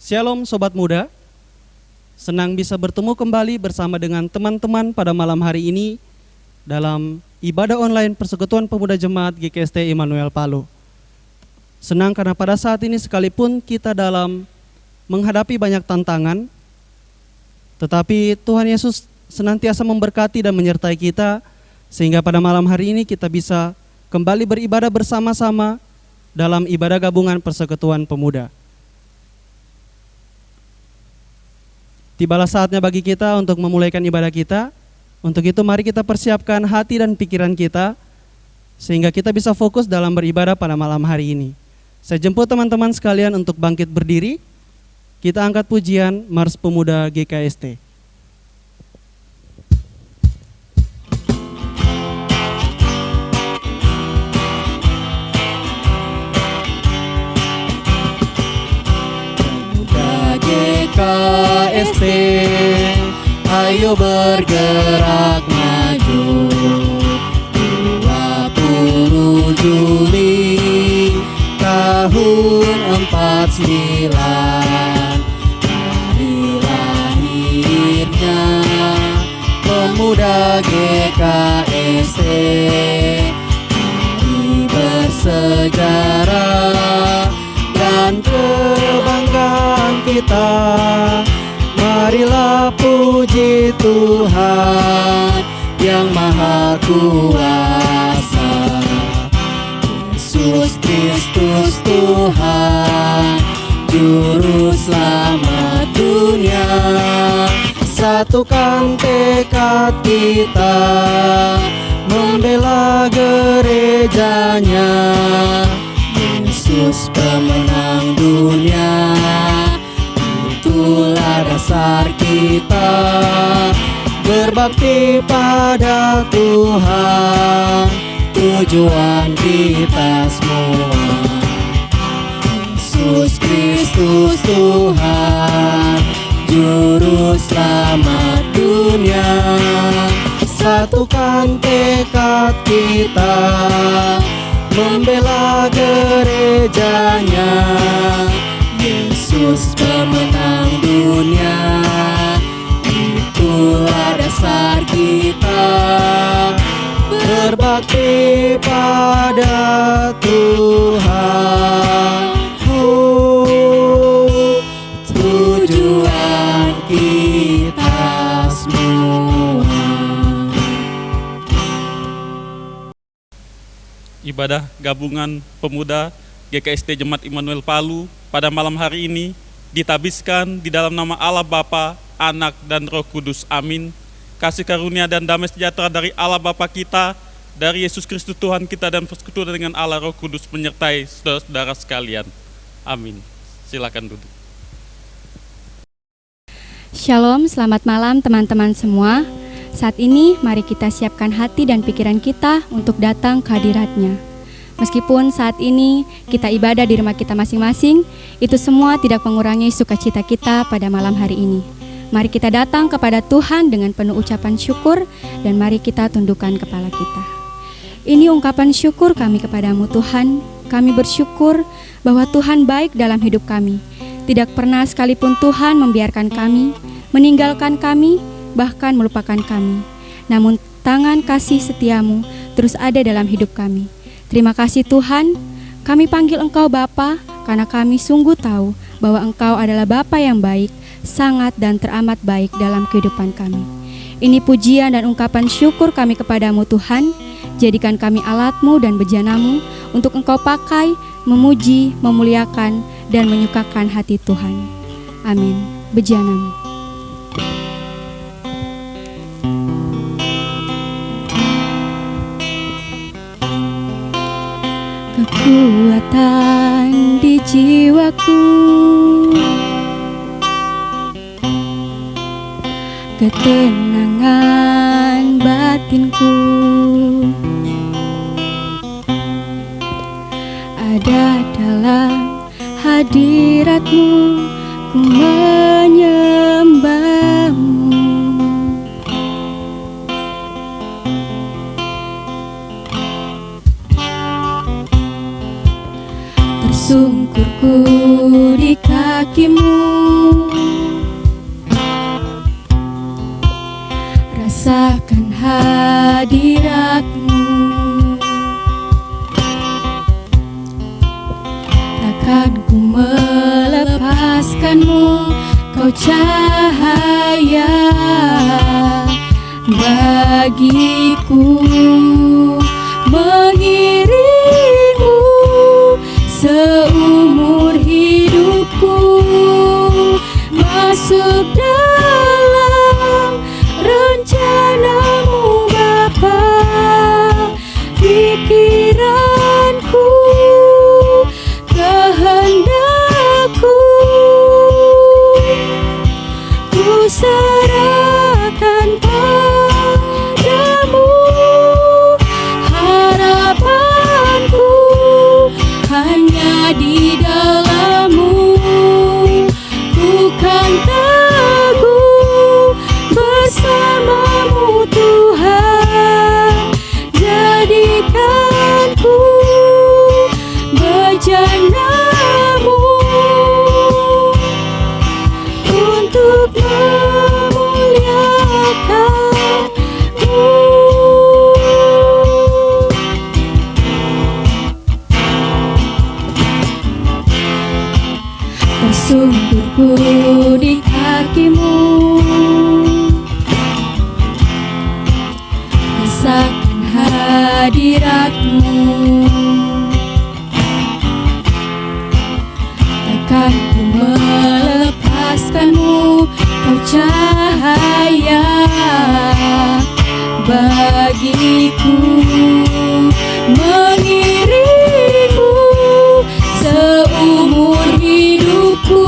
Shalom Sobat Muda, senang bisa bertemu kembali bersama dengan teman-teman pada malam hari ini dalam ibadah online Persekutuan Pemuda Jemaat GKST Immanuel Palu. Senang karena pada saat ini sekalipun kita dalam menghadapi banyak tantangan, tetapi Tuhan Yesus senantiasa memberkati dan menyertai kita, sehingga pada malam hari ini kita bisa kembali beribadah bersama-sama dalam ibadah gabungan Persekutuan Pemuda. Tibalah saatnya bagi kita untuk memulaikan ibadah kita. Untuk itu mari kita persiapkan hati dan pikiran kita, sehingga kita bisa fokus dalam beribadah pada malam hari ini. Saya jemput teman-teman sekalian untuk bangkit berdiri. Kita angkat pujian Mars Pemuda GKST. GKST, ayo bergerak maju. 20 Juli tahun 49, hari lahirnya pemuda GKST. Hari bersejarah dan kebanggaan kita. Marilah puji Tuhan yang Maha Kuasa. Yesus Kristus Tuhan, Juru Selamat dunia. Satukan tekad kita, membela gerejanya. Yesus pemenang dunia, itulah dasar kita. Berbakti pada Tuhan, tujuan kita semua. Yesus Kristus Tuhan, Juru Selamat dunia. Satukan tekad kita, membela gerejanya. Yesus pemenang dunia, itulah dasar kita. Berbakti pada Tuhan, tujuan kita semua. Ibadah gabungan pemuda GKST Jemaat Immanuel Palu pada malam hari ini ditabiskan di dalam nama Allah Bapa, Anak, dan Roh Kudus. Amin. Kasih karunia dan damai sejahtera dari Allah Bapa kita, dari Yesus Kristus Tuhan kita, dan persekutuan dengan Allah Roh Kudus menyertai saudara-saudara sekalian. Amin. Silakan duduk. Shalom, selamat malam teman-teman semua. Saat ini mari kita siapkan hati dan pikiran kita untuk datang ke hadirat-Nya. Meskipun saat ini kita ibadah di rumah kita masing-masing, itu semua tidak mengurangi sukacita kita pada malam hari ini. Mari kita datang kepada Tuhan dengan penuh ucapan syukur, dan mari kita tundukkan kepala kita. Ini ungkapan syukur kami kepadamu Tuhan. Kami bersyukur bahwa Tuhan baik dalam hidup kami. Tidak pernah sekalipun Tuhan membiarkan kami, meninggalkan kami, bahkan melupakan kami. Namun tangan kasih setiamu terus ada dalam hidup kami. Terima kasih Tuhan, kami panggil Engkau Bapa karena kami sungguh tahu bahwa Engkau adalah Bapa yang baik, sangat dan teramat baik dalam kehidupan kami. Ini pujian dan ungkapan syukur kami kepadamu Tuhan. Jadikan kami alat-Mu dan bejana-Mu untuk Engkau pakai, memuji, memuliakan, dan menyukakan hati Tuhan. Amin. Bejana-Mu. Kekuatan di jiwaku, ketenangan batinku, ada dalam hadirat-Mu, ku menyembah-Mu. Tersungkurku di kaki kakimu, rasakan hadiratmu. Takkan ku melepaskanmu, kau cahaya bagiku, mengiringmu seumur hidupku, masuk dalam rencanamu Bapa, pikiranku, kehendakku, ku serahkan padamu, harapanku hanya di dalam-Mu, ku kan teguh bersama-Mu Tuhan, jadikanku bejana-Mu untuk memuliakan-Mu. Tersungkurku di kakimu, rasakan hadirat-Mu. Takkan ku melepaskanmu, kau cahaya bagiku, mengiringmu seumur hidupku,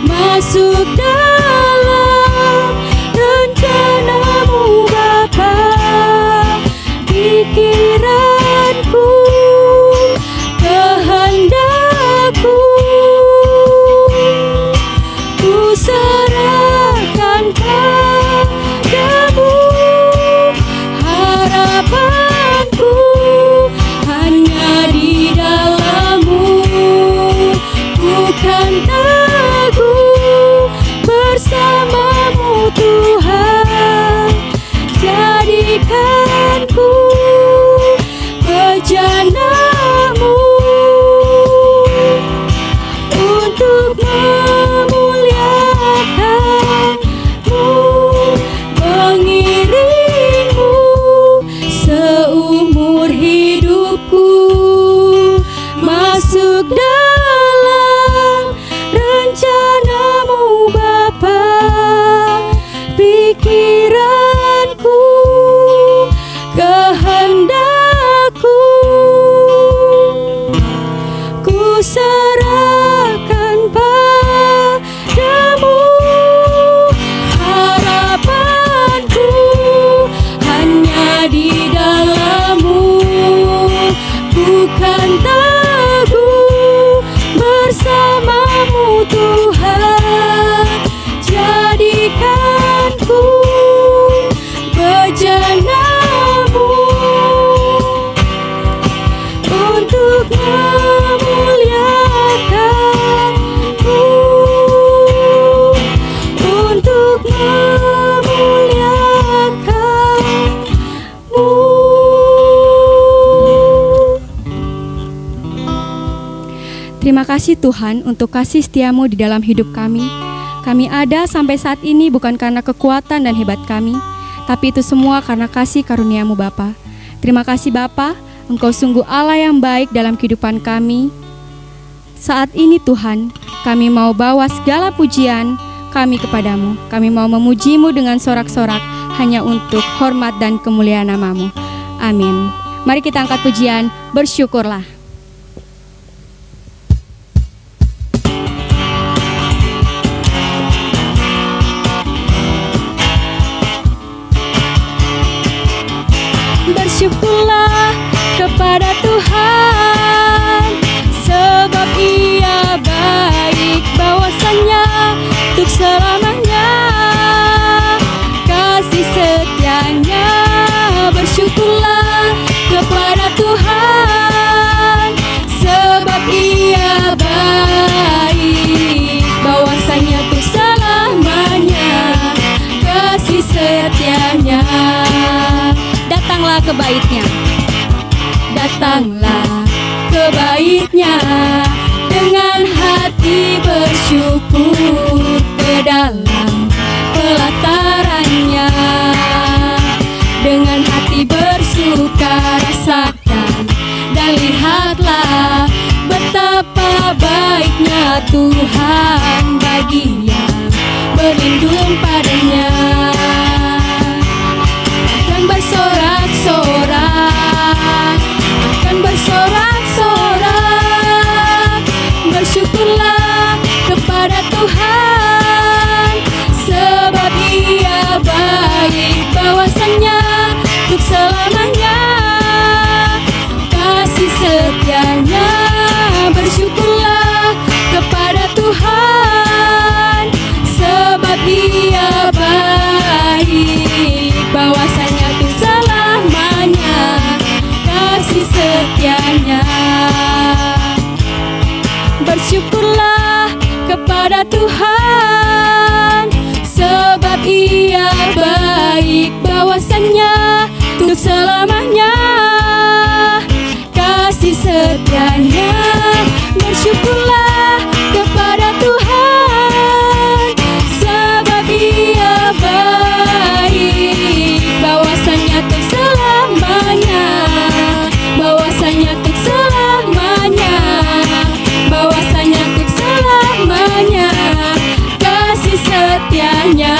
masuk dalam rencana-Mu Bapa, pikiranku, kehendakku, ku serahkan padamu, harapanku hanya di dalam-Mu, ku kan teguh bersama-Mu Tuhan, jadikanku bejana-Mu untuk memuliakan-Mu, mengiringmu seumur hidupku, masuk dalam rencana-Mu Bapa, pikiranku, kehendakku, ku serahkan padamu, harapanku hanya di dalam-Mu, bukan teguh bersama-Mu Tuhan, jadikanku bejana-Mu untuk memuliakan-Mu, untuk memuliakan-Mu. Terima kasih Tuhan untuk kasih setia-Mu di dalam hidup kami. Kami ada sampai saat ini bukan karena kekuatan dan hebat kami, tapi itu semua karena kasih karunia-Mu Bapa. Terima kasih Bapa, Engkau sungguh Allah yang baik dalam kehidupan kami. Saat ini Tuhan, kami mau bawa segala pujian kami kepadamu. Kami mau memuji-Mu dengan sorak-sorak hanya untuk hormat dan kemuliaan nama-Mu. Amin. Mari kita angkat pujian, bersyukurlah. Bersyukurlah kepada Tuhan, sebab Ia baik, bahwasanya untuk selamanya kasih setia-Nya. Bersyukurlah kepada Tuhan, sebab Ia baik, datanglah ke bait-Nya. Datanglah ke bait-Nya dengan hati bersyukur, ke dalam pelataran-Nya dengan hati bersuka rasakan dan lihatlah betapa baiknya Tuhan bagi yang berlindung padanya. Akan bersorak-sorak, akan bersorak-sorak, bersyukurlah kepada Tuhan, sebab Ia baik, bahwasannya untuk selamanya kasih setia-Nya. Bersyukurlah kepada Tuhan, sebab Dia baik, bahwasanya untuk selamanya kasih setia-Nya. Bersyukurlah kepada Tuhan, sebab Ia baik, bahwasanya untuk selamanya kasih setia-Nya. Bersyukurlah kepada Tuhan, sebab Ia baik, bahwasanya untuk selamanya, bahwasanya untuk selamanya, bahwasanya untuk selamanya kasih setia-Nya.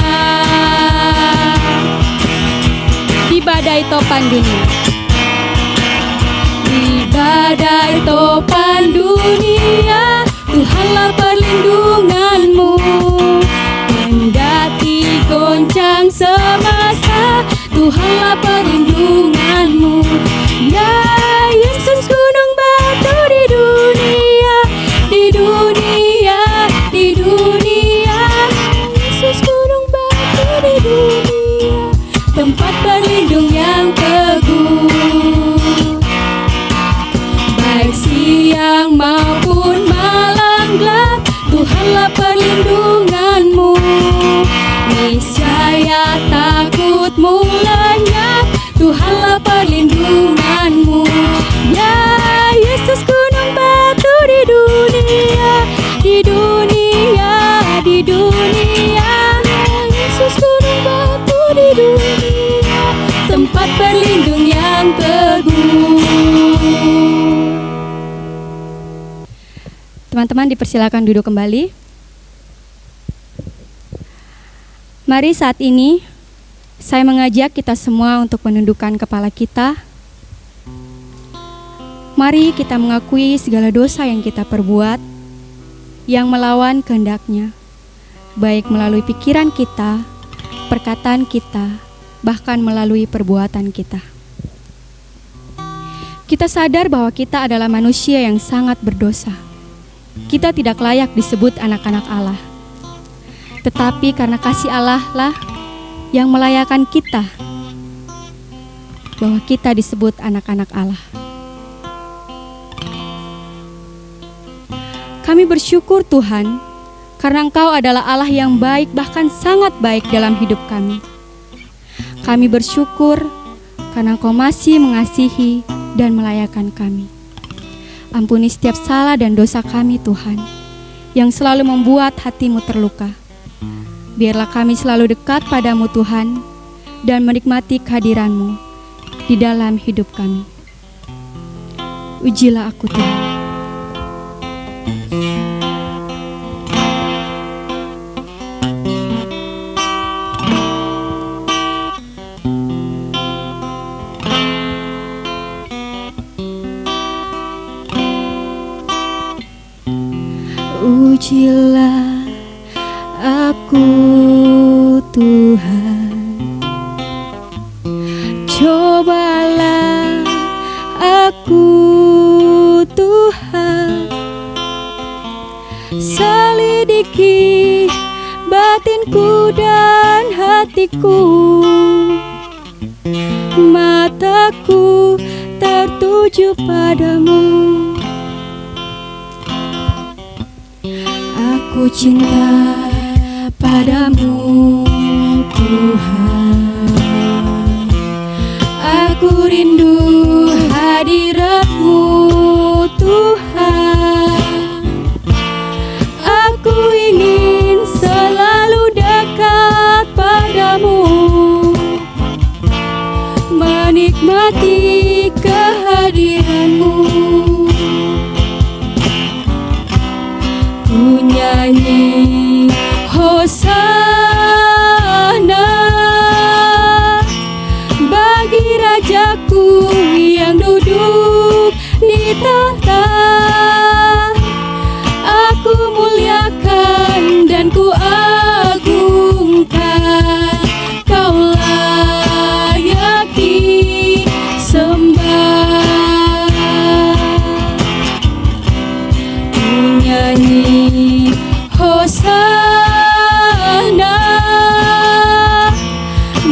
Di badai topan dunia, di badai topan dunia, Tuhanlah perlindunganmu. Kendati goncang semesta, Tuhanlah perlindunganmu. Ya Yesus gunung batu di dunia, di dunia, di dunia. Yesus gunung batu di dunia, tempat berlindung yang teguh. Baik siang maupun malam gelap, Tuhanlah perlindunganmu. Niscaya takutmu lenyap, Tuhanlah perlindunganmu. Ya Yesus gunung batu di dunia, di dunia, di dunia. Yesus gunung batu di dunia, tempat berlindung yang teguh. Teman-teman dipersilakan duduk kembali. Mari saat ini saya mengajak kita semua untuk menundukkan kepala kita. Mari kita mengakui segala dosa yang kita perbuat yang melawan kehendak-Nya, baik melalui pikiran kita, perkataan kita, bahkan melalui perbuatan kita. Kita sadar bahwa kita adalah manusia yang sangat berdosa. Kita tidak layak disebut anak-anak Allah. Tetapi karena kasih Allah lah yang melayakkan kita bahwa kita disebut anak-anak Allah. Kami bersyukur Tuhan karena Engkau adalah Allah yang baik, bahkan sangat baik dalam hidup kami. Kami bersyukur karena Engkau masih mengasihi dan melayakkan kami. Ampuni setiap salah dan dosa kami Tuhan, yang selalu membuat hati-Mu terluka. Biarlah kami selalu dekat padamu Tuhan, dan menikmati kehadiran-Mu di dalam hidup kami. Ujilah aku Tuhan. Ujilah aku Tuhan, cobalah aku Tuhan, selidiki batinku dan hatiku, mataku tertuju padamu. Aku cinta padamu Tuhan, Aku rindu hadirat-Mu Tuhan. Aku ingin selalu dekat padamu, menikmati kehadiran-Mu. Ku nyanyi Hosana bagi Rajaku yang duduk di tahta. Aku muliakan dan ku agungkan, Kau layak disembah. Ku nyanyi Hosana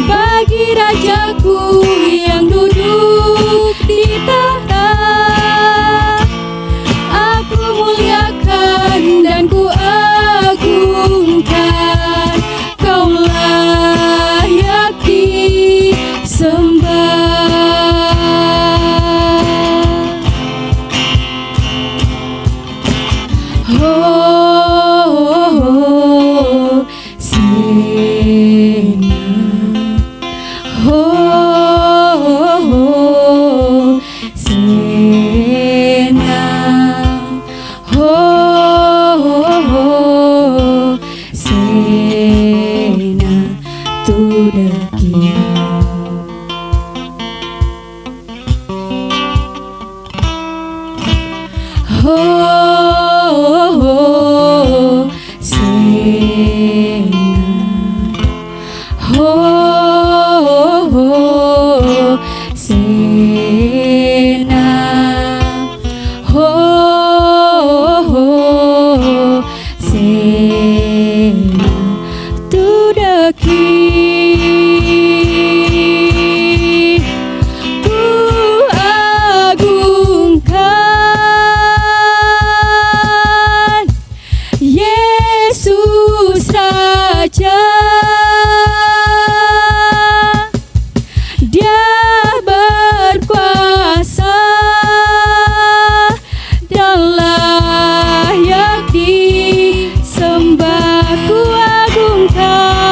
bagi Rajaku yang duduk di tahta. Aku muliakan dan ku agungkan, Kau layak disembah. To the King. To the King, ku agungkan Yesus Raja. Dia berkuasa dan layak disembah. Ku agungkan,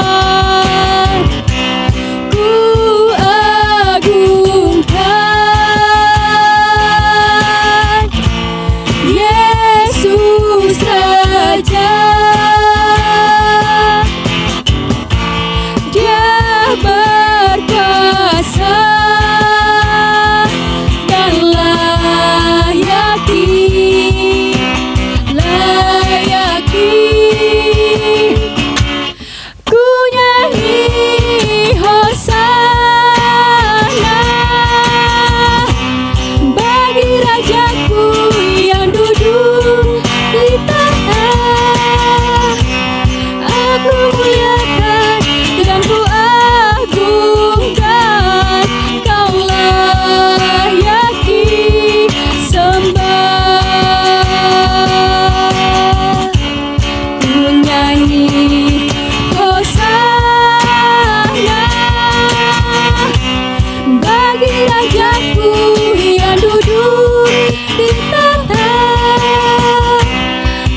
ku agungkan Yesus Raja. Dia berkuasa dan layak ku nyanyi Hosana bagi Rajaku yang duduk di tahta. Aku muliakan dan ku agungkan, Kau layak disembah. Ku nyanyi Hosana bagi Rajaku yang duduk di tahta.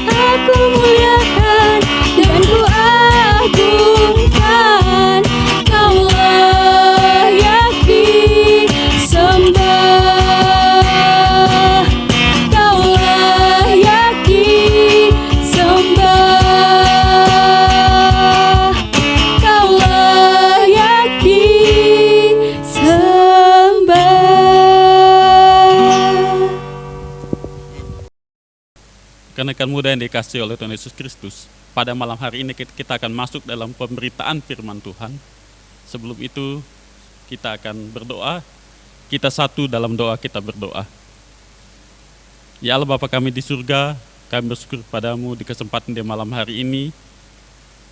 Aku muliakan dan ku agungkan, Kau layak disembah. Kau layak disembah. Kau layak disembah. Rekan-rekan muda yang dikasihi oleh Tuhan Yesus Kristus, pada malam hari ini kita akan masuk dalam pemberitaan firman Tuhan. Sebelum itu, kita akan berdoa. Kita satu dalam doa, kita berdoa. Ya Allah Bapa kami di surga, kami bersyukur padamu di kesempatan di malam hari ini,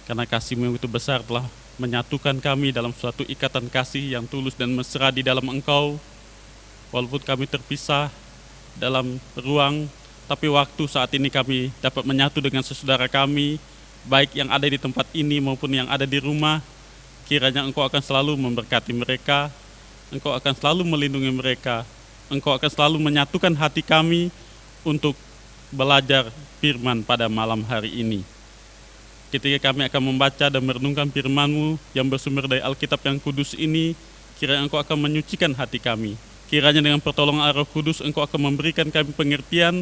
karena kasih-Mu yang itu besar telah menyatukan kami dalam suatu ikatan kasih yang tulus dan mesra di dalam Engkau. Walaupun kami terpisah dalam ruang, tapi waktu saat ini kami dapat menyatu dengan saudara kami, baik yang ada di tempat ini maupun yang ada di rumah. Kiranya Engkau akan selalu memberkati mereka, Engkau akan selalu melindungi mereka. Engkau akan selalu menyatukan hati kami untuk belajar firman pada malam hari ini. Ketika kami akan membaca dan merenungkan firman-Mu yang bersumber dari Alkitab yang kudus ini, kiranya Engkau akan menyucikan hati kami. Kiranya dengan pertolongan Roh Kudus Engkau akan memberikan kami pengertian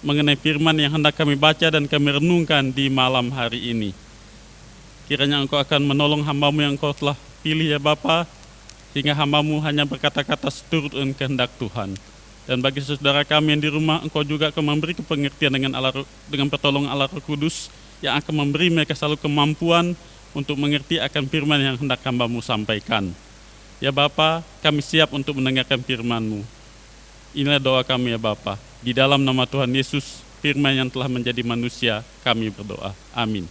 mengenai firman yang hendak kami baca dan kami renungkan di malam hari ini. Kiranya Engkau akan menolong hamba-Mu yang Engkau telah pilih ya Bapa, hingga hamba-Mu hanya berkata-kata seturut dengan kehendak Tuhan. Dan bagi saudara kami yang di rumah, Engkau juga akan memberi pengertian dengan pertolongan Allah Roh Kudus yang akan memberi mereka selalu kemampuan untuk mengerti akan firman yang hendak hamba-Mu sampaikan. Ya Bapa, kami siap untuk mendengarkan firman-Mu. Inilah doa kami ya Bapa. Di dalam nama Tuhan Yesus, firman yang telah menjadi manusia, kami berdoa. Amin.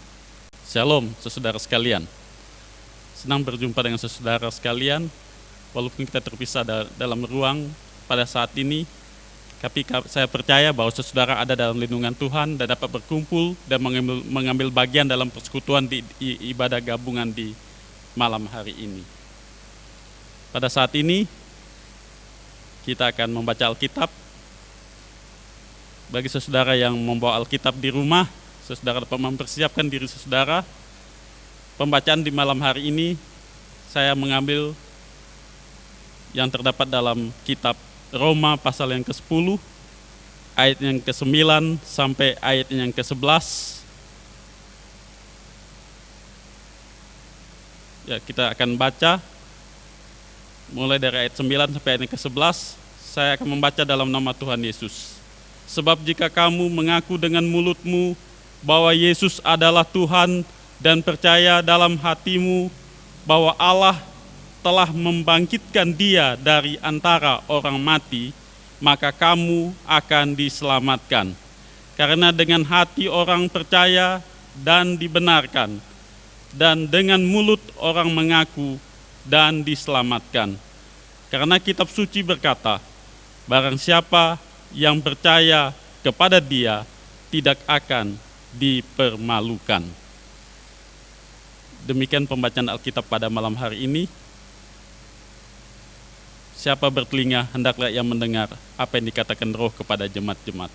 Shalom, saudara sekalian. Senang berjumpa dengan saudara sekalian, walaupun kita terpisah dalam ruang pada saat ini, tapi saya percaya bahwa saudara ada dalam lindungan Tuhan dan dapat berkumpul dan mengambil bagian dalam persekutuan di ibadah gabungan di malam hari ini. Pada saat ini, kita akan membaca Alkitab. Bagi saudara yang membawa Alkitab di rumah, saudara dapat mempersiapkan diri saudara. Pembacaan di malam hari ini, saya mengambil yang terdapat dalam kitab Roma pasal yang ke-10, ayat yang ke-9 sampai ayat yang ke-11. Ya, kita akan baca mulai dari ayat 9 sampai ayat yang ke-11. Saya akan membaca dalam nama Tuhan Yesus. Sebab jika kamu mengaku dengan mulutmu bahwa Yesus adalah Tuhan dan percaya dalam hatimu bahwa Allah telah membangkitkan Dia dari antara orang mati, maka kamu akan diselamatkan. Karena dengan hati orang percaya dan dibenarkan, dan dengan mulut orang mengaku dan diselamatkan. Karena kitab suci berkata, barang siapa yang percaya kepada Dia tidak akan dipermalukan. Demikian pembacaan Alkitab pada malam hari ini. Siapa bertelinga, hendaklah ia mendengar apa yang dikatakan Roh kepada jemaat-jemaat.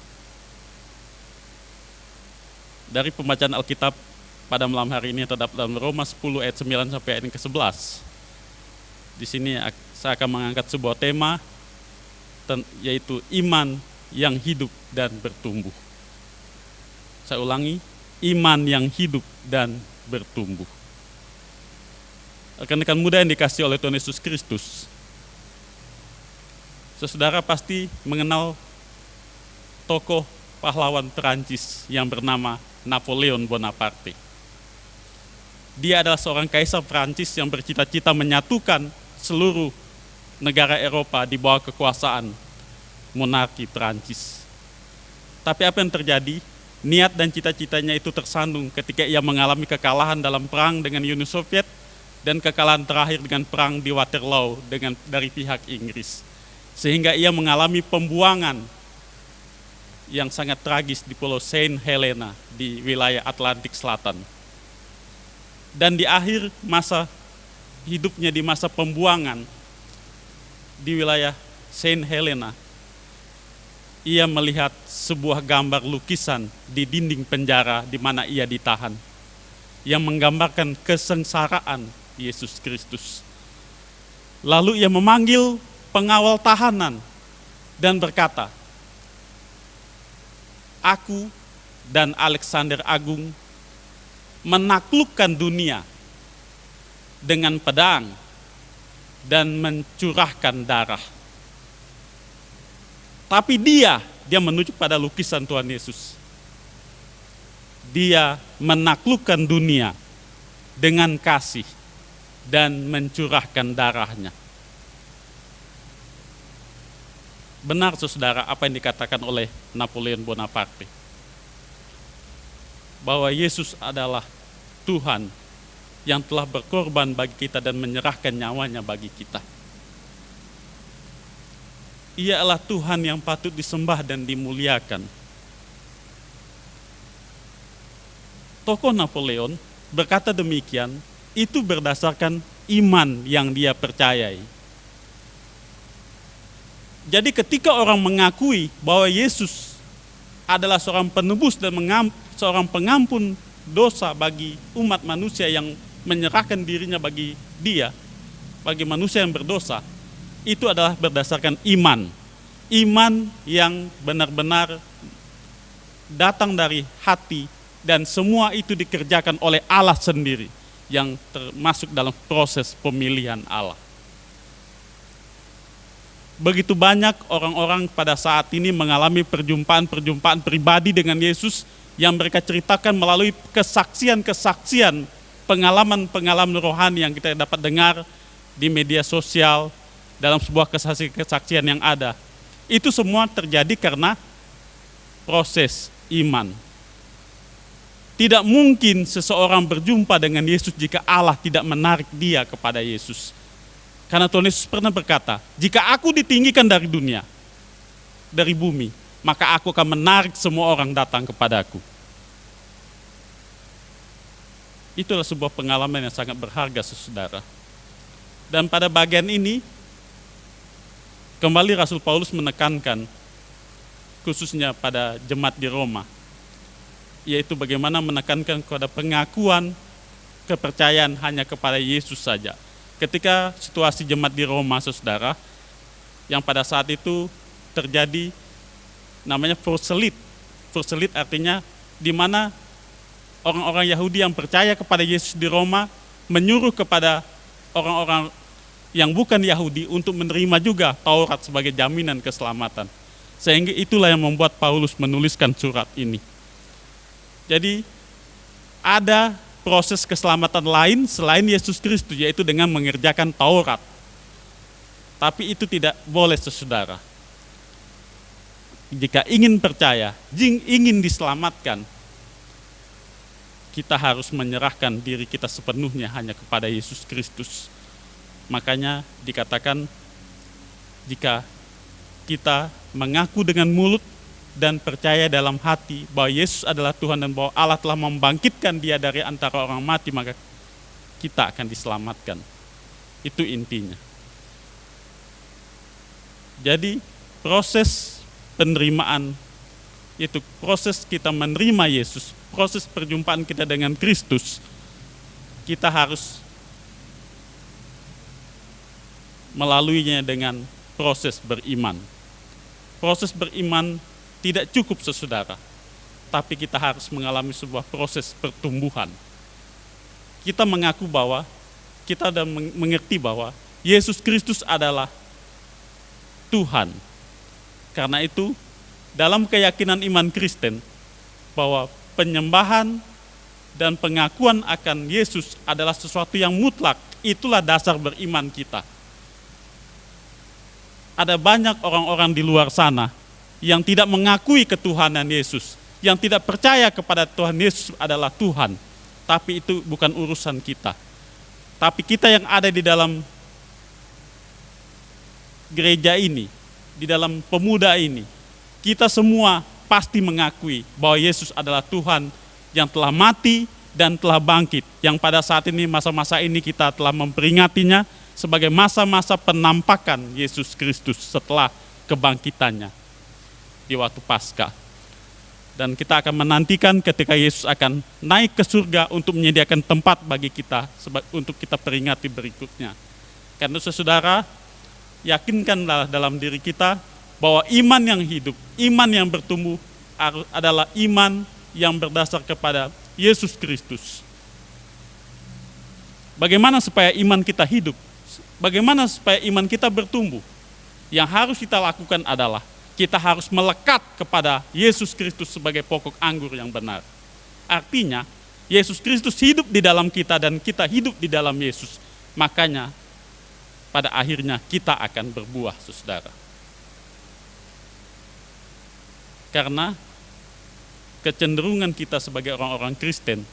Dari pembacaan Alkitab pada malam hari ini terdapat dalam Roma 10 ayat 9 sampai ayat ke-11. Di sini saya akan mengangkat sebuah tema, yaitu iman yang hidup dan bertumbuh. Saya ulangi, iman yang hidup dan bertumbuh. Rekan-rekan muda yang dikasihi oleh Tuhan Yesus Kristus, saudara pasti mengenal tokoh pahlawan Perancis yang bernama Napoleon Bonaparte. Dia adalah seorang kaisar Perancis yang bercita-cita menyatukan seluruh negara Eropa di bawah kekuasaan monarki Perancis. Tapi apa yang terjadi? Niat dan cita-citanya itu tersandung ketika ia mengalami kekalahan dalam perang dengan Uni Soviet dan kekalahan terakhir dengan perang di Waterloo dari pihak Inggris. Sehingga ia mengalami pembuangan yang sangat tragis di Pulau Saint Helena di wilayah Atlantik Selatan. Dan di akhir masa hidupnya, di masa pembuangan di wilayah Saint Helena, ia melihat sebuah gambar lukisan di dinding penjara di mana ia ditahan, yang menggambarkan kesengsaraan Yesus Kristus. Lalu ia memanggil pengawal tahanan dan berkata, "Aku dan Alexander Agung menaklukkan dunia dengan pedang dan mencurahkan darah. Tapi dia menunjuk pada lukisan Tuhan Yesus. Dia menaklukkan dunia dengan kasih dan mencurahkan darahnya." Benar saudara apa yang dikatakan oleh Napoleon Bonaparte, bahwa Yesus adalah Tuhan yang telah berkorban bagi kita dan menyerahkan nyawanya bagi kita. Ia adalah Tuhan yang patut disembah dan dimuliakan. Tokoh Napoleon berkata demikian, itu berdasarkan iman yang dia percayai. Jadi ketika orang mengakui bahwa Yesus adalah seorang penebus dan seorang pengampun dosa bagi umat manusia yang menyerahkan dirinya bagi dia, bagi manusia yang berdosa, itu adalah berdasarkan iman. Iman yang benar-benar datang dari hati dan semua itu dikerjakan oleh Allah sendiri yang termasuk dalam proses pemilihan Allah. Begitu banyak orang-orang pada saat ini mengalami perjumpaan-perjumpaan pribadi dengan Yesus yang mereka ceritakan melalui kesaksian-kesaksian, pengalaman-pengalaman rohani yang kita dapat dengar di media sosial, dalam sebuah kesaksian yang ada. Itu semua terjadi karena proses iman. Tidak mungkin seseorang berjumpa dengan Yesus jika Allah tidak menarik dia kepada Yesus. Karena Tuhan Yesus pernah berkata, jika aku ditinggikan dari dunia, dari bumi, maka aku akan menarik semua orang datang kepadaku. Itulah sebuah pengalaman yang sangat berharga, saudara. Dan pada bagian ini, kembali Rasul Paulus menekankan, khususnya pada jemaat di Roma, yaitu bagaimana menekankan kepada pengakuan kepercayaan hanya kepada Yesus saja. Ketika situasi jemaat di Roma, saudara, yang pada saat itu terjadi namanya Verselit. Verselit artinya di mana orang-orang Yahudi yang percaya kepada Yesus di Roma menyuruh kepada orang-orang yang bukan Yahudi untuk menerima juga Taurat sebagai jaminan keselamatan. Sehingga itulah yang membuat Paulus menuliskan surat ini. Jadi ada proses keselamatan lain selain Yesus Kristus, yaitu dengan mengerjakan Taurat. Tapi itu tidak boleh, saudara. Jika ingin percaya, ingin diselamatkan, kita harus menyerahkan diri kita sepenuhnya hanya kepada Yesus Kristus. Makanya dikatakan, jika kita mengaku dengan mulut dan percaya dalam hati bahwa Yesus adalah Tuhan dan bahwa Allah telah membangkitkan dia dari antara orang mati, maka kita akan diselamatkan. Itu intinya. Jadi proses penerimaan, itu proses kita menerima Yesus, proses perjumpaan kita dengan Kristus, kita harus melaluinya dengan proses beriman. Proses beriman tidak cukup, saudara, tapi kita harus mengalami sebuah proses pertumbuhan. Kita mengaku bahwa, kita sudah mengerti bahwa Yesus Kristus adalah Tuhan. Karena itu, dalam keyakinan iman Kristen, bahwa penyembahan dan pengakuan akan Yesus adalah sesuatu yang mutlak, itulah dasar beriman kita. Ada banyak orang-orang di luar sana yang tidak mengakui ketuhanan Yesus, yang tidak percaya kepada Tuhan Yesus adalah Tuhan, tapi itu bukan urusan kita. Tapi kita yang ada di dalam gereja ini, di dalam pemuda ini, kita semua pasti mengakui bahwa Yesus adalah Tuhan yang telah mati dan telah bangkit, yang pada saat ini, masa-masa ini kita telah memperingatinya sebagai masa-masa penampakan Yesus Kristus setelah kebangkitannya di waktu Paskah. Dan kita akan menantikan ketika Yesus akan naik ke surga untuk menyediakan tempat bagi kita untuk kita peringati berikutnya. Karena saudara, yakinkanlah dalam diri kita bahwa iman yang hidup, iman yang bertumbuh adalah iman yang berdasar kepada Yesus Kristus. Bagaimana supaya iman kita hidup? Bagaimana supaya iman kita bertumbuh? Yang harus kita lakukan adalah kita harus melekat kepada Yesus Kristus sebagai pokok anggur yang benar. Artinya, Yesus Kristus hidup di dalam kita dan kita hidup di dalam Yesus. Makanya, pada akhirnya kita akan berbuah, saudara. Karena kecenderungan kita sebagai orang-orang Kristen,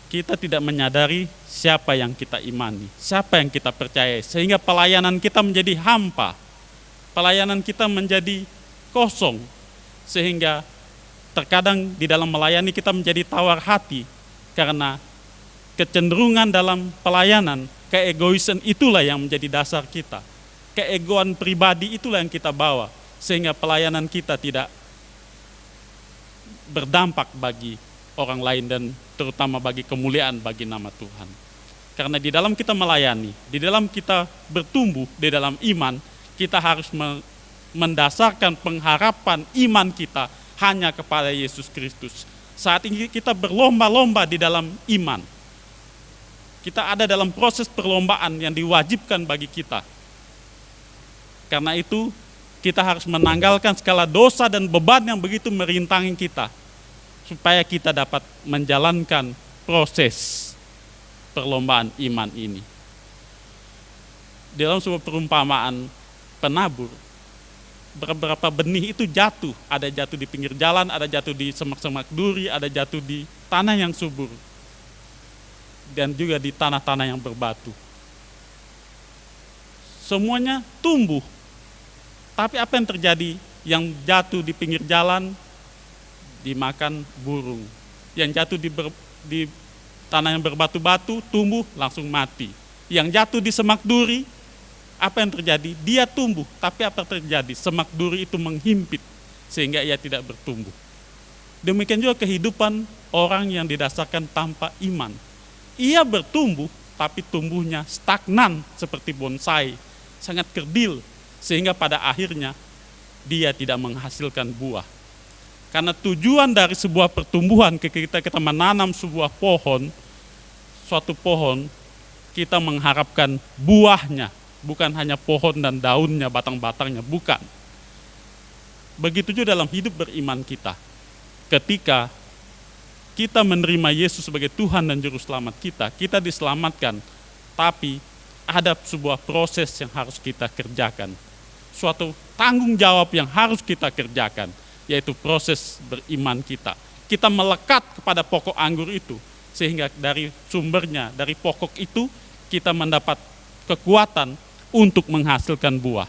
kita tidak menyadari siapa yang kita imani, siapa yang kita percaya, sehingga pelayanan kita menjadi hampa, pelayanan kita menjadi kosong, sehingga terkadang di dalam melayani kita menjadi tawar hati, karena kecenderungan dalam pelayanan, keegoisan itulah yang menjadi dasar kita. keegoan pribadi itulah yang kita bawa, sehingga pelayanan kita tidak berdampak bagi orang lain dan terutama bagi kemuliaan bagi nama Tuhan. Karena di dalam kita melayani, di dalam kita bertumbuh, di dalam iman, kita harus mendasarkan pengharapan iman kita hanya kepada Yesus Kristus. Saat ini kita berlomba-lomba di dalam iman. Kita ada dalam proses perlombaan yang diwajibkan bagi kita. Karena itu, kita harus menanggalkan segala dosa dan beban yang begitu merintangi kita, supaya kita dapat menjalankan proses perlombaan iman ini. Dalam sebuah perumpamaan penabur, beberapa benih itu jatuh. Ada jatuh di pinggir jalan, ada jatuh di semak-semak duri, ada jatuh di tanah yang subur, dan juga di tanah-tanah yang berbatu. Semuanya tumbuh. Tapi apa yang terjadi? Yang jatuh di pinggir jalan dimakan burung. Yang jatuh di tanah yang berbatu-batu tumbuh langsung mati. Yang jatuh di semak duri, apa yang terjadi? Dia tumbuh, tapi apa yang terjadi? Semak duri itu menghimpit sehingga ia tidak bertumbuh. Demikian juga kehidupan orang yang didasarkan tanpa iman. Ia bertumbuh, tapi tumbuhnya stagnan seperti bonsai, sangat kerdil, sehingga pada akhirnya dia tidak menghasilkan buah. Karena tujuan dari sebuah pertumbuhan, kita menanam sebuah pohon, suatu pohon, kita mengharapkan buahnya, bukan hanya pohon dan daunnya, batang-batangnya, bukan. Begitu juga dalam hidup beriman kita. Ketika kita menerima Yesus sebagai Tuhan dan Juru Selamat kita diselamatkan, tapi ada sebuah proses yang harus kita kerjakan. Suatu tanggung jawab yang harus kita kerjakan, yaitu proses beriman kita. Kita melekat kepada pokok anggur itu, sehingga dari sumbernya, dari pokok itu, kita mendapat kekuatan untuk menghasilkan buah.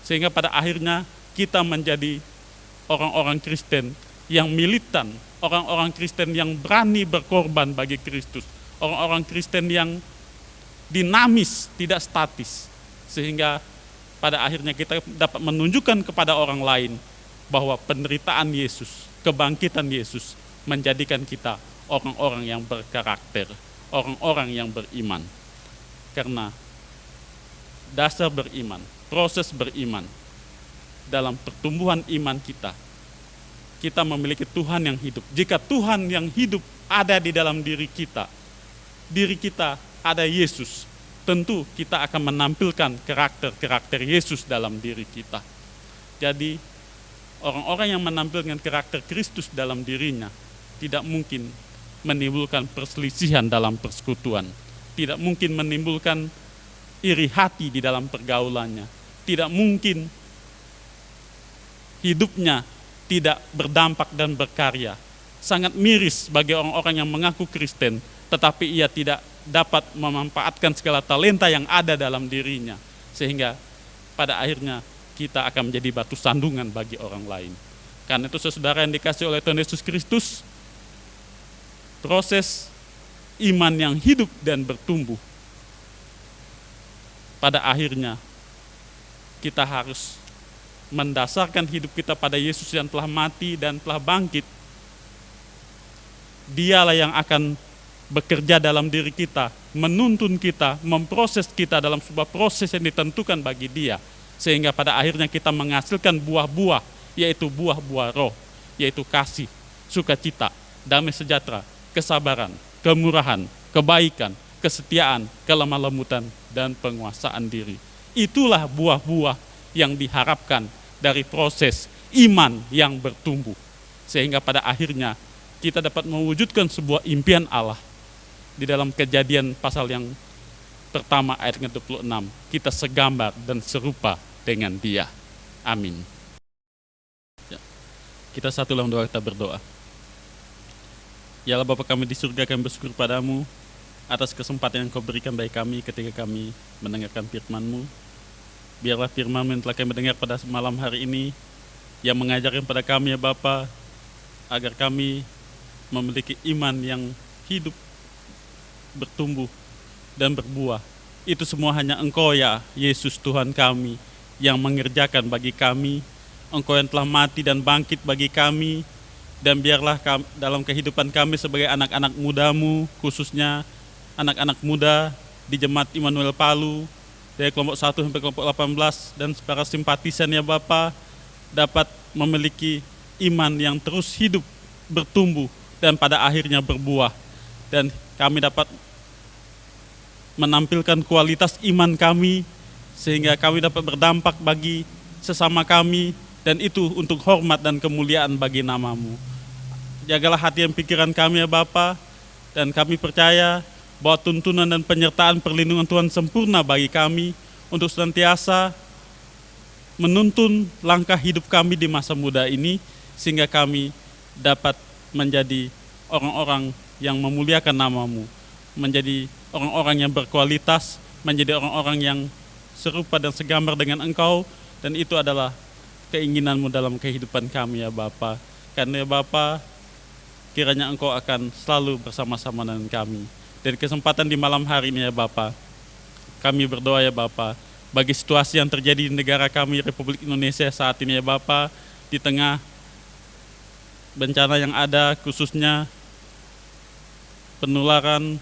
Sehingga pada akhirnya kita menjadi orang-orang Kristen yang militan, orang-orang Kristen yang berani berkorban bagi Kristus, orang-orang Kristen yang dinamis, tidak statis, sehingga pada akhirnya kita dapat menunjukkan kepada orang lain bahwa penderitaan Yesus, kebangkitan Yesus menjadikan kita orang-orang yang berkarakter, orang-orang yang beriman. Karena dasar beriman, proses beriman, dalam pertumbuhan iman kita, kita memiliki Tuhan yang hidup. Jika Tuhan yang hidup ada di dalam diri kita ada Yesus, tentu kita akan menampilkan karakter Yesus dalam diri kita. Jadi orang-orang yang menampilkan karakter Kristus dalam dirinya tidak mungkin menimbulkan perselisihan dalam persekutuan, tidak mungkin menimbulkan iri hati di dalam pergaulannya, tidak mungkin hidupnya tidak berdampak dan berkarya. Sangat miris bagi orang-orang yang mengaku Kristen, tetapi ia tidak dapat memanfaatkan segala talenta yang ada dalam dirinya, sehingga pada akhirnya kita akan menjadi batu sandungan bagi orang lain. Karena itu saudara yang dikasih oleh Tuhan Yesus Kristus, proses iman yang hidup dan bertumbuh, pada akhirnya kita harus mendasarkan hidup kita pada Yesus yang telah mati dan telah bangkit. Dialah yang akan bekerja dalam diri kita, menuntun kita, memproses kita dalam sebuah proses yang ditentukan bagi Dia, sehingga pada akhirnya kita menghasilkan buah-buah, yaitu buah-buah roh, yaitu kasih, sukacita, damai sejahtera, kesabaran, kemurahan, kebaikan, kesetiaan, kelemah lembutan, dan penguasaan diri. Itulah buah-buah yang diharapkan dari proses iman yang bertumbuh, sehingga pada akhirnya kita dapat mewujudkan sebuah impian Allah. Di dalam Kejadian pasal yang pertama ayat 26, kita segambar dan serupa dengan Dia. Amin. Ya. Kita satu dalam doa, kita berdoa. Ya Allah Bapa kami di surga, kami bersyukur padamu atas kesempatan yang Kau berikan bagi kami ketika kami mendengarkan firman-Mu. Biarlah firman-Mu yang telah kami mendengar pada malam hari ini yang mengajarkan pada kami ya Bapa, agar kami memiliki iman yang hidup, bertumbuh, dan berbuah Itu semua hanya Engkau ya Yesus Tuhan kami yang mengerjakan bagi kami. Engkau yang telah mati dan bangkit bagi kami. Dan biarlah dalam kehidupan kami sebagai anak-anak muda-Mu, khususnya anak-anak muda di Jemaat Immanuel Palu, dari kelompok 1 sampai kelompok 18, dan para simpatisan ya Bapa, dapat memiliki iman yang terus hidup, bertumbuh, dan pada akhirnya berbuah. Dan kami dapat menampilkan kualitas iman kami, sehingga kami dapat berdampak bagi sesama kami, dan itu untuk hormat dan kemuliaan bagi nama-Mu. Jagalah hati dan pikiran kami ya Bapa, dan kami percaya bahwa tuntunan dan penyertaan perlindungan Tuhan sempurna bagi kami untuk senantiasa menuntun langkah hidup kami di masa muda ini, sehingga kami dapat menjadi orang-orang yang memuliakan nama-Mu, menjadi orang-orang yang berkualitas, menjadi orang-orang yang serupa dan segambar dengan Engkau, dan itu adalah keinginan-Mu dalam kehidupan kami ya Bapa. Karena ya Bapa, kiranya Engkau akan selalu bersama-sama dengan kami. Dari kesempatan di malam hari ini ya Bapa, kami berdoa ya Bapa, bagi situasi yang terjadi di negara kami Republik Indonesia saat ini ya Bapa, di tengah bencana yang ada, khususnya penularan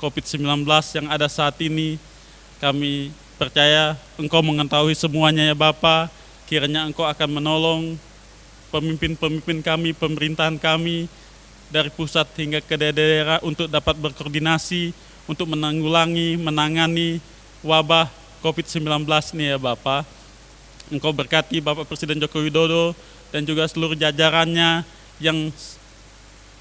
COVID-19 yang ada saat ini, kami percaya Engkau mengetahui semuanya ya Bapa. Kiranya Engkau akan menolong pemimpin-pemimpin kami, pemerintahan kami, dari pusat hingga ke daerah untuk dapat berkoordinasi, untuk menangani wabah COVID-19 ini ya Bapa. Engkau berkati Bapak Presiden Joko Widodo dan juga seluruh jajarannya yang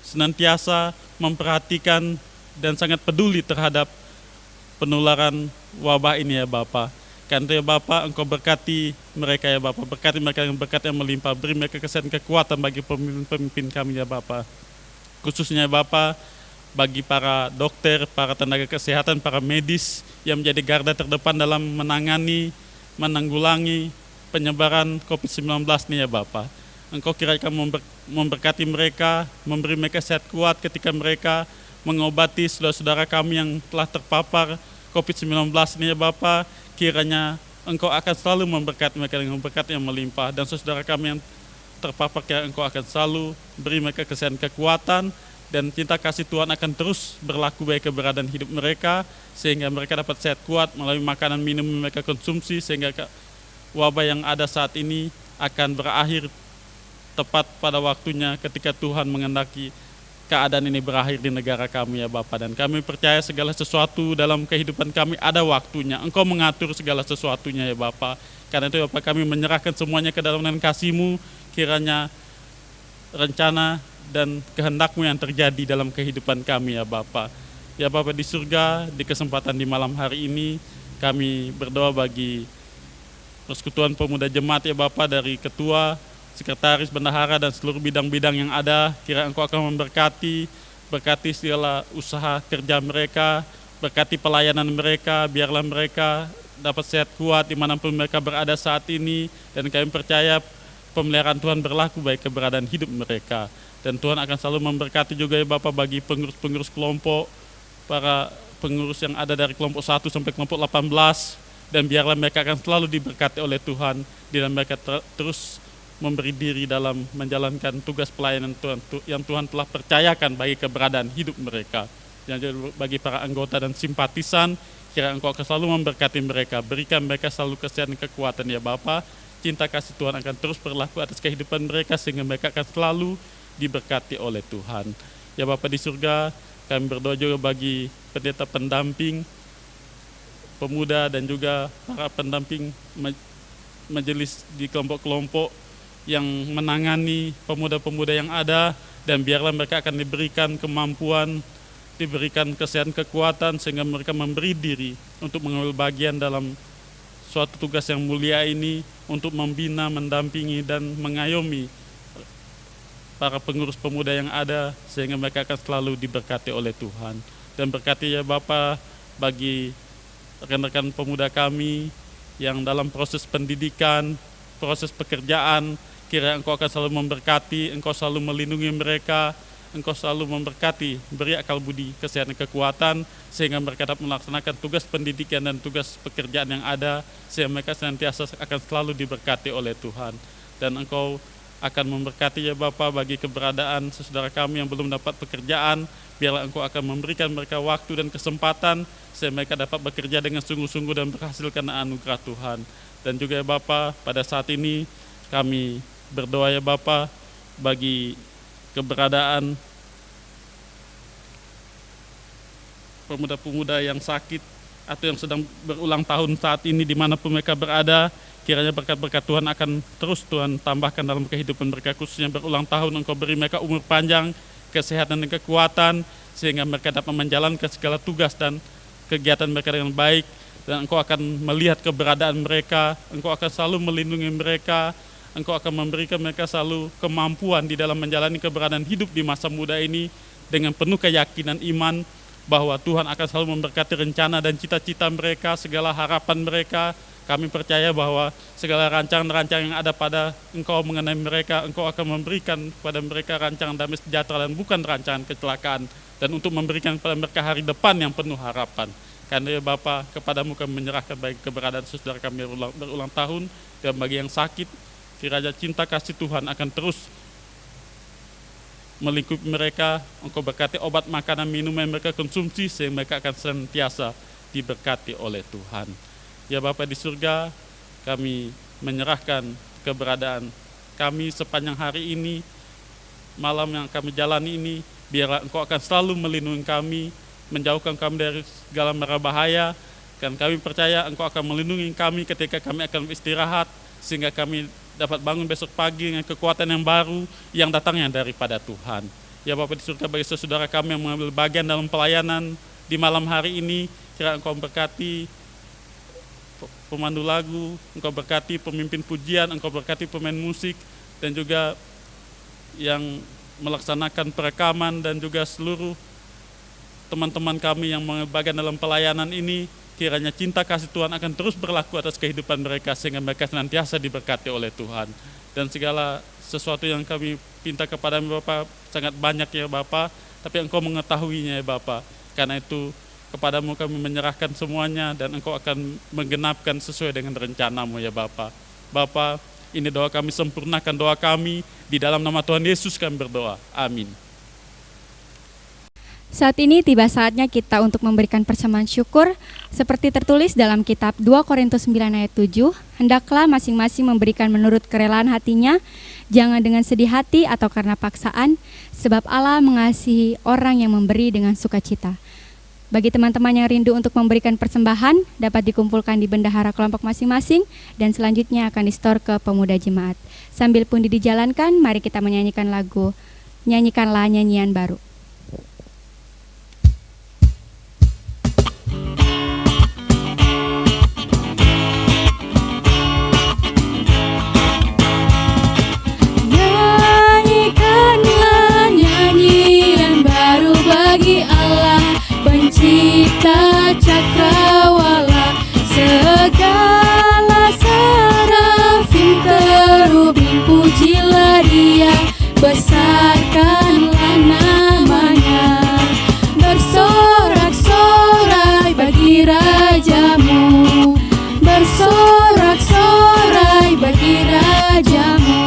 senantiasa memperhatikan dan sangat peduli terhadap penularan wabah ini ya Bapa. Karena ya Bapa, Engkau berkati mereka ya Bapa, berkati mereka yang berkat yang melimpah, beri mereka kesehatan kekuatan bagi pemimpin-pemimpin kami ya Bapa. Khususnya Bapa, bagi para dokter, para tenaga kesehatan, para medis yang menjadi garda terdepan dalam menanggulangi penyebaran COVID-19 ini ya Bapa. Engkau kiranya memberkati mereka, memberi mereka sehat kuat ketika mereka mengobati saudara-saudara kami yang telah terpapar COVID-19 ini ya Bapa. Kiranya Engkau akan selalu memberkati mereka dengan berkat yang melimpah, dan saudara kami yang terpapar kiranya Engkau akan selalu beri mereka kesehatan, kekuatan, dan cinta kasih Tuhan akan terus berlaku bagi keberadaan hidup mereka, sehingga mereka dapat sehat kuat melalui makanan minum yang mereka konsumsi, sehingga wabah yang ada saat ini akan berakhir tepat pada waktunya ketika Tuhan mengendaki keadaan ini berakhir di negara kami ya Bapa. Dan kami percaya segala sesuatu dalam kehidupan kami ada waktunya. Engkau mengatur segala sesuatunya ya Bapa. Karena itu Bapa, kami menyerahkan semuanya ke dalam kasih-Mu. Kiranya rencana dan kehendak-Mu yang terjadi dalam kehidupan kami ya Bapa. Ya Bapa di surga, di kesempatan di malam hari ini kami berdoa bagi Persekutuan Pemuda Jemaat ya Bapa, dari ketua, sekretaris, bendahara, dan seluruh bidang-bidang yang ada. Kiranya Engkau akan berkati segala usaha kerja mereka, berkati pelayanan mereka, biarlah mereka dapat sehat kuat dimanapun mereka berada saat ini. Dan kami percaya pemeliharaan Tuhan berlaku bagi keberadaan hidup mereka. Dan Tuhan akan selalu memberkati juga ya Bapak bagi pengurus-pengurus kelompok, para pengurus yang ada dari kelompok 1 sampai kelompok 18. Dan biarlah mereka akan selalu diberkati oleh Tuhan, dan mereka terus memberi diri dalam menjalankan tugas pelayanan Tuhan yang Tuhan telah percayakan bagi keberadaan hidup mereka. Yang bagi para anggota dan simpatisan, kiranya Engkau akan selalu memberkati mereka, berikan mereka selalu kesehatan dan kekuatan ya Bapa. Cinta kasih Tuhan akan terus berlaku atas kehidupan mereka, sehingga mereka akan selalu diberkati oleh Tuhan. Ya Bapa di surga, kami berdoa juga bagi pendeta pendamping pemuda dan juga para pendamping majelis di kelompok-kelompok yang menangani pemuda-pemuda yang ada, dan biarlah mereka akan diberikan kemampuan, diberikan kesehatan, kekuatan, sehingga mereka memberi diri untuk mengambil bagian dalam suatu tugas yang mulia ini, untuk membina, mendampingi, dan mengayomi para pengurus pemuda yang ada, sehingga mereka akan selalu diberkati oleh Tuhan. Dan berkati ya Bapa bagi rekan-rekan pemuda kami yang dalam proses pendidikan, proses pekerjaan. Kiranya Engkau akan selalu memberkati, Engkau selalu melindungi mereka, Engkau selalu memberkati, beri akal budi, kesehatan, kekuatan, sehingga mereka dapat melaksanakan tugas pendidikan dan tugas pekerjaan yang ada, sehingga mereka senantiasa akan selalu diberkati oleh Tuhan. Dan Engkau akan memberkati ya Bapa bagi keberadaan saudara kami yang belum dapat pekerjaan, biarlah Engkau akan memberikan mereka waktu dan kesempatan, sehingga mereka dapat bekerja dengan sungguh-sungguh dan berhasil karena anugerah Tuhan. Dan juga ya Bapa, pada saat ini kami berdoa ya Bapa bagi keberadaan pemuda-pemuda yang sakit atau yang sedang berulang tahun saat ini dimanapun mereka berada, kiranya berkat-berkat Tuhan akan terus Tuhan tambahkan dalam kehidupan mereka, khususnya berulang tahun. Engkau beri mereka umur panjang, kesehatan dan kekuatan, sehingga mereka dapat menjalankan segala tugas dan kegiatan mereka dengan baik, dan Engkau akan melihat keberadaan mereka, Engkau akan selalu melindungi mereka, Engkau akan memberikan mereka selalu kemampuan di dalam menjalani keberadaan hidup di masa muda ini dengan penuh keyakinan iman bahwa Tuhan akan selalu memberkati rencana dan cita-cita mereka, segala harapan mereka. Kami percaya bahwa segala rancangan-rancangan yang ada pada Engkau mengenai mereka, Engkau akan memberikan kepada mereka rancangan damai sejahtera dan bukan rancangan kecelakaan, dan untuk memberikan kepada mereka hari depan yang penuh harapan. Karena ya Bapa, kepadamu kami menyerahkan baik keberadaan saudara kami berulang tahun, dan bagi yang sakit, kiranya cinta kasih Tuhan akan terus melingkupi mereka. Engkau berkati obat makanan minum yang mereka konsumsi, sehingga mereka akan senantiasa diberkati oleh Tuhan. Ya Bapa di surga, kami menyerahkan keberadaan kami sepanjang hari ini, malam yang kami jalani ini, biarlah Engkau akan selalu melindungi kami, menjauhkan kami dari segala mara bahaya, dan kami percaya Engkau akan melindungi kami ketika kami akan beristirahat, sehingga kami dapat bangun besok pagi dengan kekuatan yang baru yang datangnya daripada Tuhan. Ya Bapa di surga, bagi saudara kami yang mengambil bagian dalam pelayanan di malam hari ini, kiranya Engkau berkati pemandu lagu, Engkau berkati pemimpin pujian, Engkau berkati pemain musik, dan juga yang melaksanakan perekaman, dan juga seluruh teman-teman kami yang mengambil bagian dalam pelayanan ini. Kiranya cinta kasih Tuhan akan terus berlaku atas kehidupan mereka, sehingga mereka senantiasa diberkati oleh Tuhan. Dan segala sesuatu yang kami pinta kepada-Mu Bapa sangat banyak ya Bapa, tapi Engkau mengetahuinya ya Bapa. Karena itu kepada-Mu kami menyerahkan semuanya, dan Engkau akan menggenapkan sesuai dengan rencana-Mu ya Bapa. Bapa, ini doa kami, sempurnakan doa kami, di dalam nama Tuhan Yesus kami berdoa. Amin. Saat ini tiba saatnya kita untuk memberikan persembahan syukur seperti tertulis dalam kitab 2 Korintus 9 ayat 7. Hendaklah masing-masing memberikan menurut kerelaan hatinya, jangan dengan sedih hati atau karena paksaan, sebab Allah mengasihi orang yang memberi dengan sukacita. Bagi teman-teman yang rindu untuk memberikan persembahan, dapat dikumpulkan di bendahara kelompok masing-masing dan selanjutnya akan distor ke pemuda jemaat. Sambil pun dijalankan, mari kita menyanyikan lagu Nyanyikanlah Nyanyian Baru. Bagi Allah pencipta cakrawala, segala serafim kerubin, pujilah Dia, besarkanlah namanya. Bersorak-sorai bagi Rajamu, bersorak-sorai bagi Rajamu.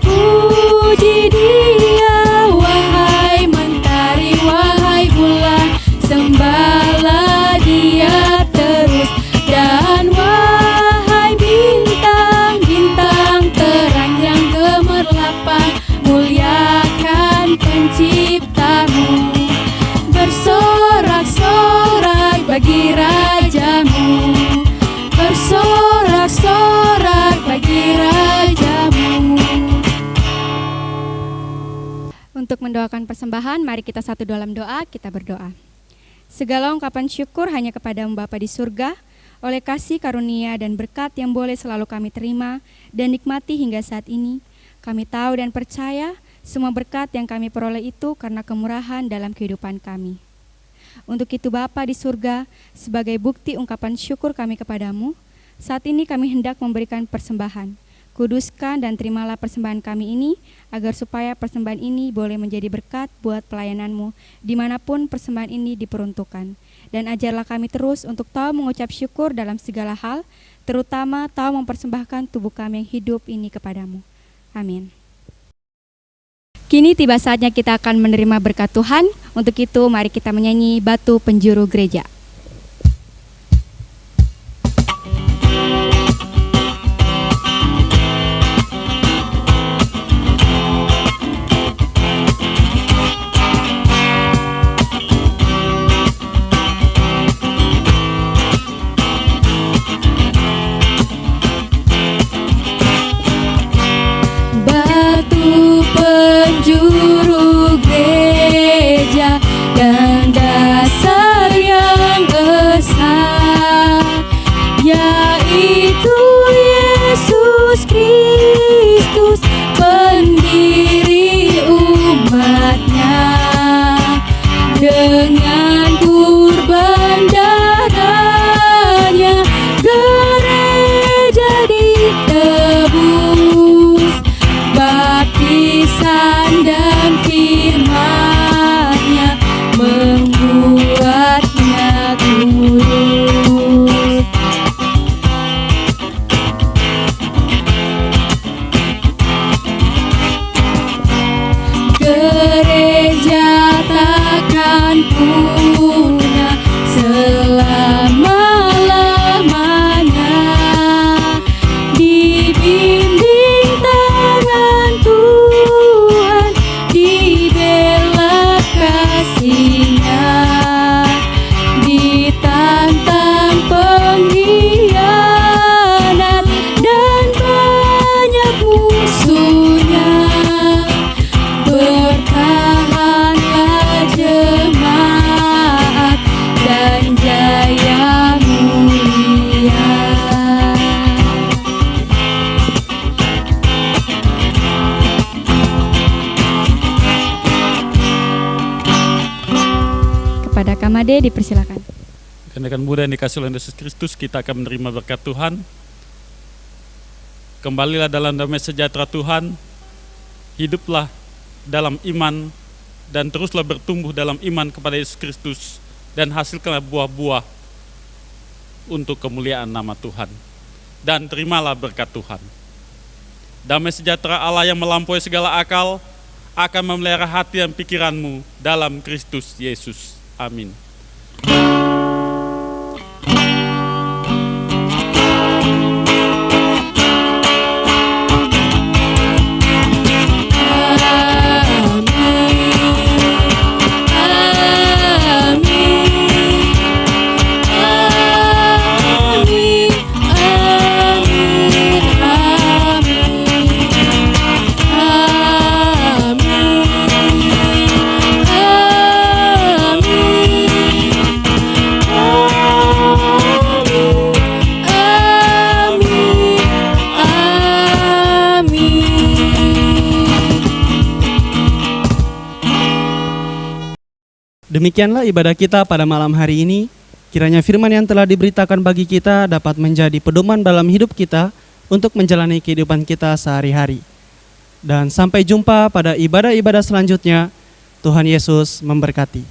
Puji Dia, wahai mentari, wahai bulan, sembahlah Dia terus. Dan wahai bintang-bintang terang yang gemerlapan, muliakan penciptamu. Bersorak-sorai bagi Rajamu, bersorak-sorai bagi Rajamu. Untuk mendoakan persembahan, mari kita satu dalam doa, kita berdoa. Segala ungkapan syukur hanya kepada-Mu Bapa di surga, oleh kasih karunia dan berkat yang boleh selalu kami terima dan nikmati hingga saat ini. Kami tahu dan percaya semua berkat yang kami peroleh itu karena kemurahan dalam kehidupan kami. Untuk itu Bapa di surga, sebagai bukti ungkapan syukur kami kepada-Mu, saat ini kami hendak memberikan persembahan. Kuduskan dan terimalah persembahan kami ini, agar supaya persembahan ini boleh menjadi berkat buat pelayanan-Mu, dimanapun persembahan ini diperuntukkan. Dan ajarlah kami terus untuk tahu mengucap syukur dalam segala hal, terutama tahu mempersembahkan tubuh kami yang hidup ini kepadamu. Amin. Kini tiba saatnya kita akan menerima berkat Tuhan. Untuk itu mari kita menyanyi Batu Penjuru Gereja. Penjuru gereja dan dasar yang besar, yaitu Yesus Kristus, pendiri umatnya. Dengan kurban darahnya gereja ditebus, baptisan dan firman-Nya membuatnya kudus. Gereja takkan punah selama-lamanya, dibimbing tangan Tuhan, dibela kasih-Nya, ditantang pengkhianat dan banyak musuhnya. Bertahanlah jemaat dan jaya mulia. Kepada Kamade dipersilakan. Rekan-rekan muda yang dikasihi oleh Yesus Kristus, kita akan menerima berkat Tuhan. Kembalilah dalam damai sejahtera Tuhan, hiduplah dalam iman, dan teruslah bertumbuh dalam iman kepada Yesus Kristus, dan hasilkanlah buah-buah untuk kemuliaan nama Tuhan. Dan terimalah berkat Tuhan. Damai sejahtera Allah yang melampaui segala akal akan memelihara hati dan pikiranmu dalam Kristus Yesus. Amin. Demikianlah ibadah kita pada malam hari ini. Kiranya firman yang telah diberitakan bagi kita dapat menjadi pedoman dalam hidup kita untuk menjalani kehidupan kita sehari-hari. Dan sampai jumpa pada ibadah-ibadah selanjutnya. Tuhan Yesus memberkati.